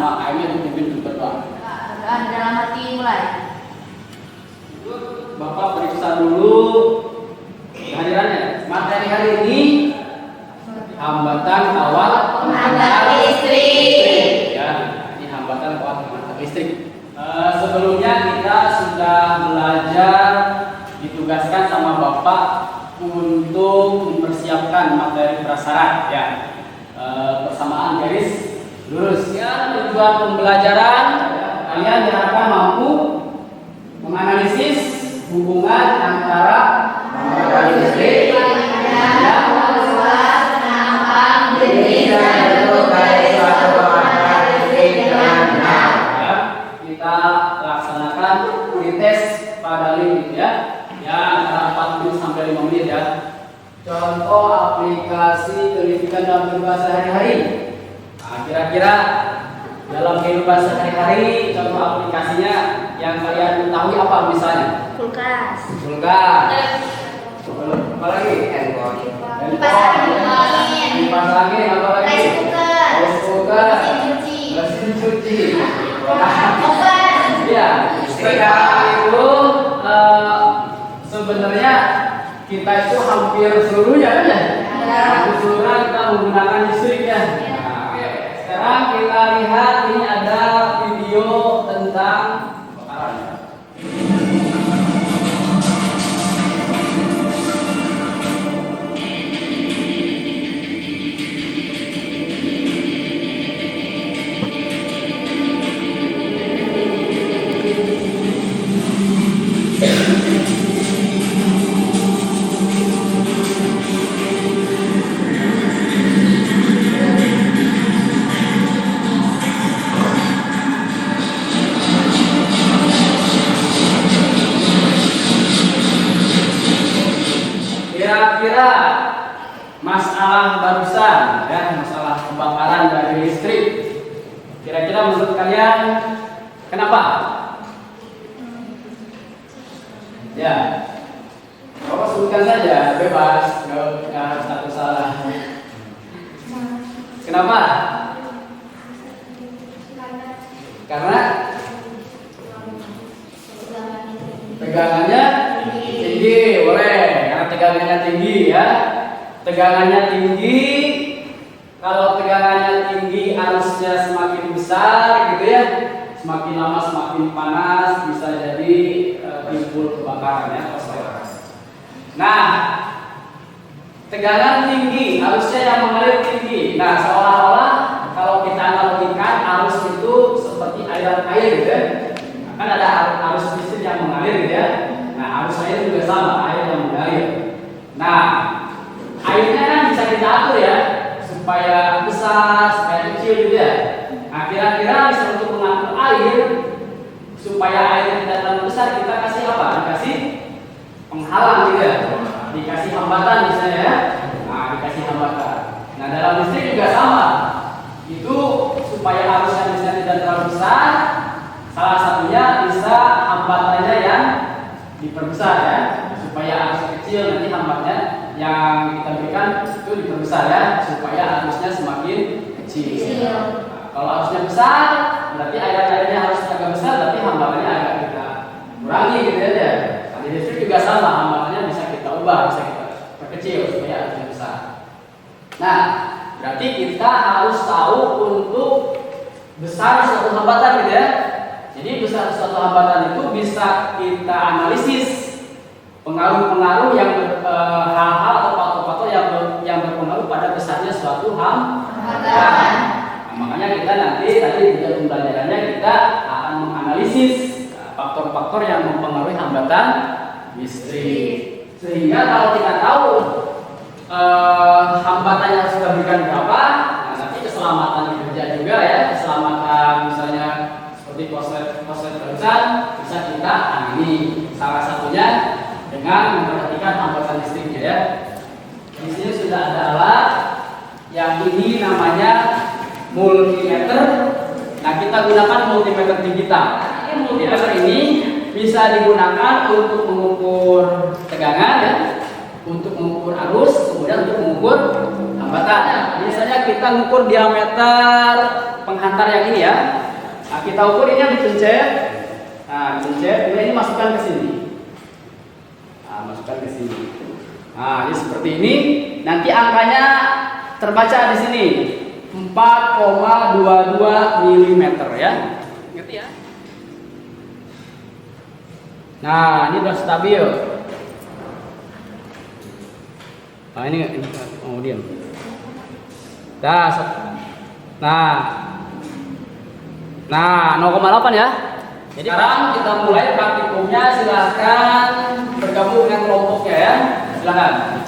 sama airnya dipimpin untuk berdoa. Dalam hati mulai. Bapak periksa dulu kehadirannya. Materi hari ini hambatan awal Pengantar listrik. Ya, ini hambatan awal pengantar listrik. Sebelumnya kita sudah belajar, ditugaskan sama Bapak untuk mempersiapkan materi prasyarat ya. Persamaan garis lurus ya. Tujuan pembelajaran kalian diharapkan mampu menganalisis hubungan antara pengantar listrik dan jenis dan bentuk dari suatu pengantar listrik dengan benar. Kita laksanakan pretest pada link ya. Ya antara 4 menit sampai 5 menit ya. Contoh aplikasi pendidikan dalam kehidupan sehari-hari. Nah, kira-kira dalam kehidupan sehari-hari contoh aplikasinya yang kalian ketahui apa misalnya? Kulkas. Kulkas. Apa lagi? Handphone. Kipas angin. Kipas angin. Apa lagi? Rice cooker. Rice cooker. Mesin cuci. Mesin cuci. Oven. Iya. Sekarang itu sebenarnya kita itu hampir seluruhnya kan ya? Keseluruhan kita menggunakan listrik ya. Nah, sekarang kita lihat ini ada video tentang kebakaran. Kira-kira masalah barusan ya, masalah kebakaran dari listrik. Kira-kira menurut kalian kenapa? Ya, Bapak sebutkan saja, bebas, nggak harus takut salah. Kenapa? Karena tegangannya tinggi, boleh. Karena tegangannya tinggi ya. Tegangannya tinggi. Kalau tegangannya tinggi, arusnya semakin besar, gitu ya. Semakin lama semakin panas, bisa jadi timbul kebakaran ya. Nah, tegangan tinggi, arusnya yang mengalir tinggi. Nah, seolah-olah kalau kita analogikan arus itu seperti aliran air, gitu ya. Kan ada arus listrik yang mengalir gitu ya. Nah, arus air juga sama, air yang mengalir. Nah, airnya kan bisa kita atur ya, supaya besar, supaya kecil gitu ya. Nah, kira-kira bisa untuk mengatur air supaya airnya tidak terlalu besar, kita kasih apa? Dikasih penghalang gitu ya. Dikasih hambatan misalnya ya. Nah, dikasih hambatan. Nah, dalam listrik juga sama. Itu supaya arusnya bisa tidak terlalu besar. Salah satunya bisa hambatannya yang diperbesar ya, supaya arus kecil nanti hambatannya yang kita berikan itu diperbesar ya, supaya arusnya semakin kecil. Nah, kalau arusnya besar, berarti air-airnya harus agak besar, tapi hambatannya agak kita kurangi gitu ya. Nah, di listrik juga sama, hambatannya bisa kita ubah, bisa kita perkecil supaya arusnya besar. Nah, berarti kita harus tahu untuk besar suatu hambatan gitu ya. Jadi besar suatu hambatan itu bisa kita analisis pengaruh-pengaruh yang hal-hal atau faktor-faktor yang berpengaruh pada besarnya suatu hambatan. Nah, makanya kita nanti tadi di pembelajarannya kita akan menganalisis faktor-faktor yang mempengaruhi hambatan listrik. Sehingga kalau kita tahu hambatan yang harus kita berikan berapa, nah nanti keselamatan kerja juga ya, keselamatan misalnya seperti konslet barusan bisa kita tangani. Salah satunya dengan memperhatikan hambatan listriknya ya. Di sini sudah ada alat yang ini namanya multimeter. Nah, kita gunakan multimeter digital. Multimeter ini bisa digunakan untuk mengukur tegangan ya, untuk mengukur arus, kemudian untuk mengukur Hambatan. Biasanya kita ngukur diameter penghantar yang ini ya. Nah, kita ukur ini yang dipencet. Nah, dipencet, kemudian ini masukkan ke sini. Nah, masukkan ke sini. Nah, ini seperti ini. Nanti angkanya terbaca di sini 4,22 mm ya. Ngerti ya? Nah, ini udah stabil. Nah, ini diam. Nah, 0,8 ya. Jadi sekarang kita mulai praktikumnya. Silahkan bergabung dengan kelompoknya ya. Silahkan.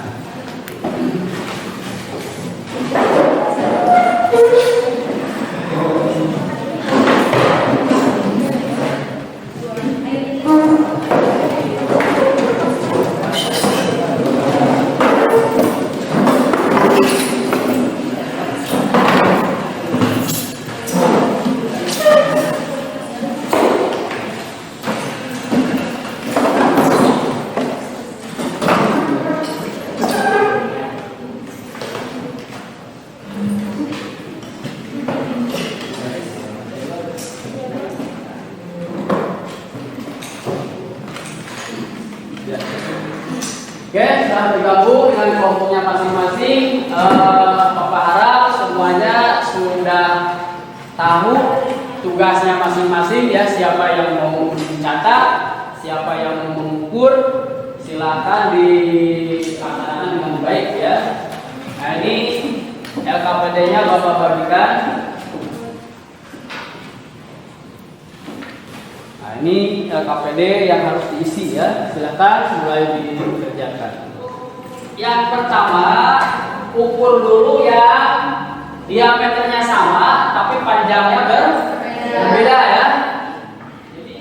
Oke, setelah bergabung dengan kelompoknya masing-masing, Bapak harap semuanya sudah tahu tugasnya masing-masing ya. Siapa yang mau mencatat, siapa yang mau mengukur, silakan dilaksanakan dengan baik ya. Nah, ini LKPD-nya Bapak bagikan. Nah, ini LKPD yang harus diisi ya. Silakan mulai dikerjakan. Yang pertama, ukur dulu yang diameternya sama tapi panjangnya berbeda ya. Jadi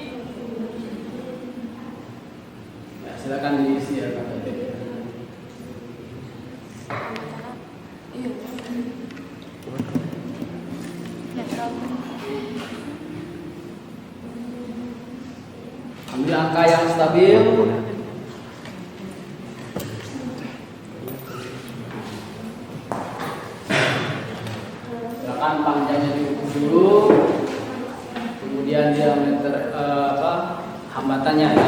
ya, silakan diisi LKPD. Ambil angka yang stabil. Silakan panjangnya diukur dulu. Kemudian diameter hambatannya ya.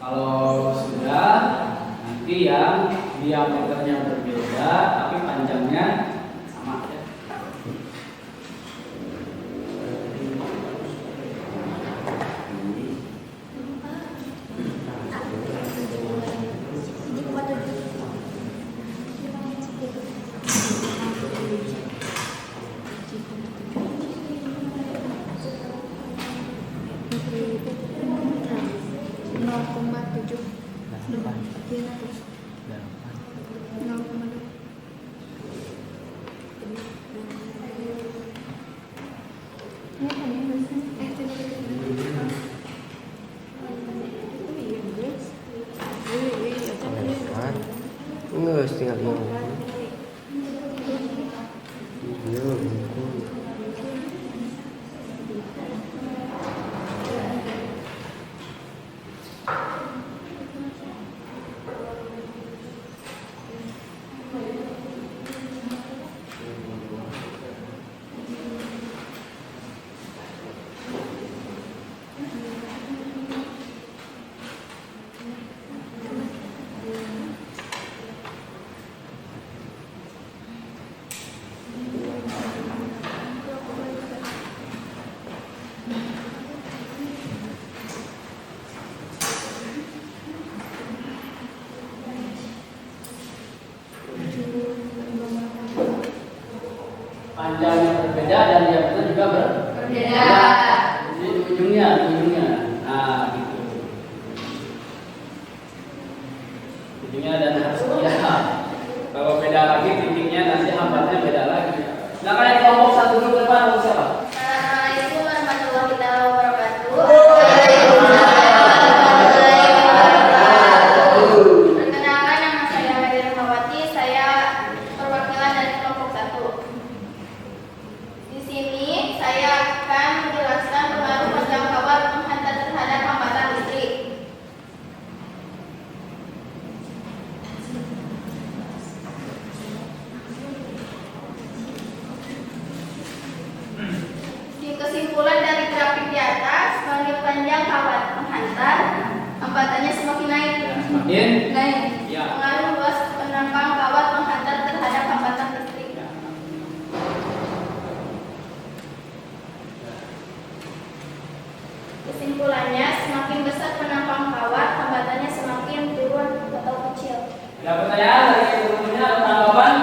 Kalau sudah, nanti yang diameternya berbeda tapi panjangnya sama ya. Ini Terus tinggal yang panjangnya berbeda dan diameter juga Berbeda. Jadi di ujungnya. Nah, gitu. Ujungnya dan harusnya. Kalau beda lagi titiknya nanti hambatnya beda lagi. Nah, kalian kelompok satu dulu depan siapa? Assalamualaikum warahmatullahi wabarakatuh. Perkenalkan, nama saya Mary Rahmawati. Saya perwakilan dari kelompok 1. Di sini saya akan menjelaskan pengaruh panjang kawat menghantar terhadap hambatan listrik. Di kesimpulan dari grafik di atas, semakin panjang kawat menghantar, hambatannya semakin naik. Semakin Naik. Ya. Pengaruh luas penambang kawat menghantar terhadap hambatan listrik. Kesimpulannya, semakin besar penambang kawat, hambatannya semakin turun atau kecil. ada pertanyaan dari sebelumnya atau tanggapan?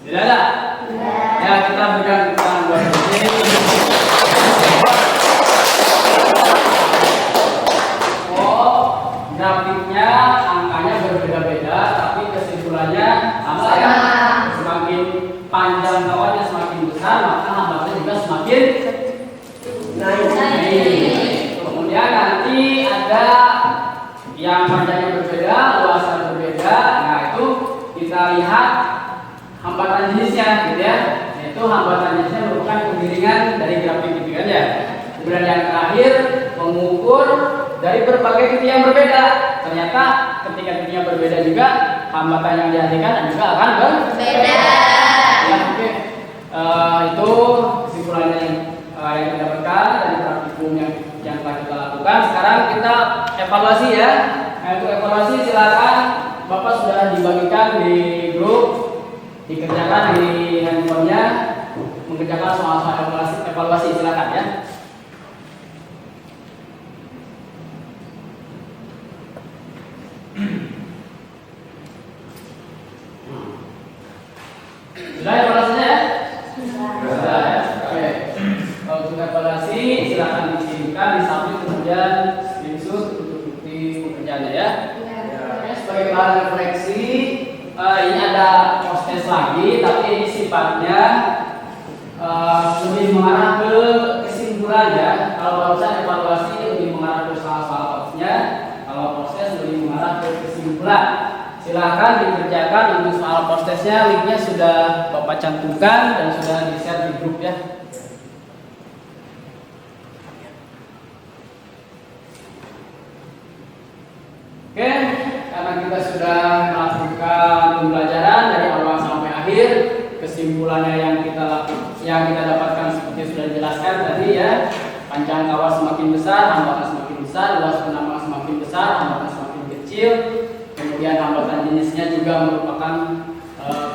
Tidak ada. Ya, kita berikan tepuk buat ini. Oh, grafiknya angkanya berbeda-beda, tapi kesimpulannya sama ya. Semakin panjang kawatnya semakin besar, maka hambatannya juga semakin naik. Kemudian nanti ada yang panjangnya berbeda, luasan berbeda. Nah, itu kita lihat hambatan jenisnya, gitu ya. Yaitu hambatan jenisnya merupakan kemiringan dari grafik gitu kan ya. Kemudian yang terakhir mengukur dari berbagai titik yang berbeda. Ternyata ketika titiknya berbeda juga hambatan yang dihasilkan juga akan Beda. Ya, oke. Itu kesimpulannya yang kita dapatkan dari praktikum yang telah kita lakukan. Sekarang kita evaluasi ya. Nah, untuk evaluasi silakan Bapak sudah dibagikan di grup, dikerjakan di handphonenya, mengerjakan soal-soal evaluasi silakan ya. Sudah evaluasinya ya? Sudah ya? Oke. Kalau sudah evaluasi silakan dikirimkan, disubmit kemudian screenshot untuk bukti pekerjaannya ya. Oke, sebagai bahan refleksi ini ada post-test lagi, tapi ini sifatnya lebih mengarah ke kesimpulan ya. Kalau barusan evaluasi lebih mengarah ke soal-soal topsnya, kalau post-test lebih mengarah ke kesimpulan. Silahkan dikerjakan untuk soal post-testnya, linknya sudah Bapak cantumkan dan sudah di-share di grup ya. Oke, karena kita sudah melakukan pembelajaran dari awal sampai akhir, kesimpulannya yang kita dapatkan seperti sudah dijelaskan tadi ya. Panjang kawat semakin besar, hambatan semakin besar, luas penambang semakin besar, hambatan semakin kecil. Kemudian hambatan jenisnya juga merupakan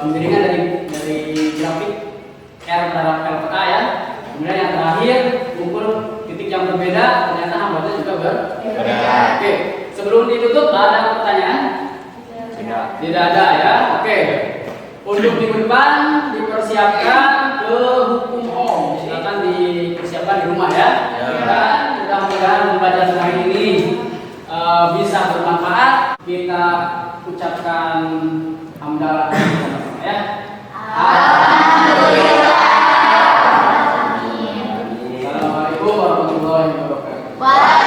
kemiringan dari grafik R terhadap L per A ya. Kemudian yang terakhir, ukur titik yang berbeda, ternyata hambatannya juga berbeda. Oke, sebelum ditutup ada pertanyaan? Tidak ada ya. Oke. Untuk minggu depan dipersiapkan ke hukum Ohm. Silakan dipersiapkan di rumah ya. Dan mudah-mudahan pembelajaran hari ini bisa bermanfaat. Kita ucapkan hamdalah bersama-sama ya. Assalamualaikum warahmatullahi wabarakatuh.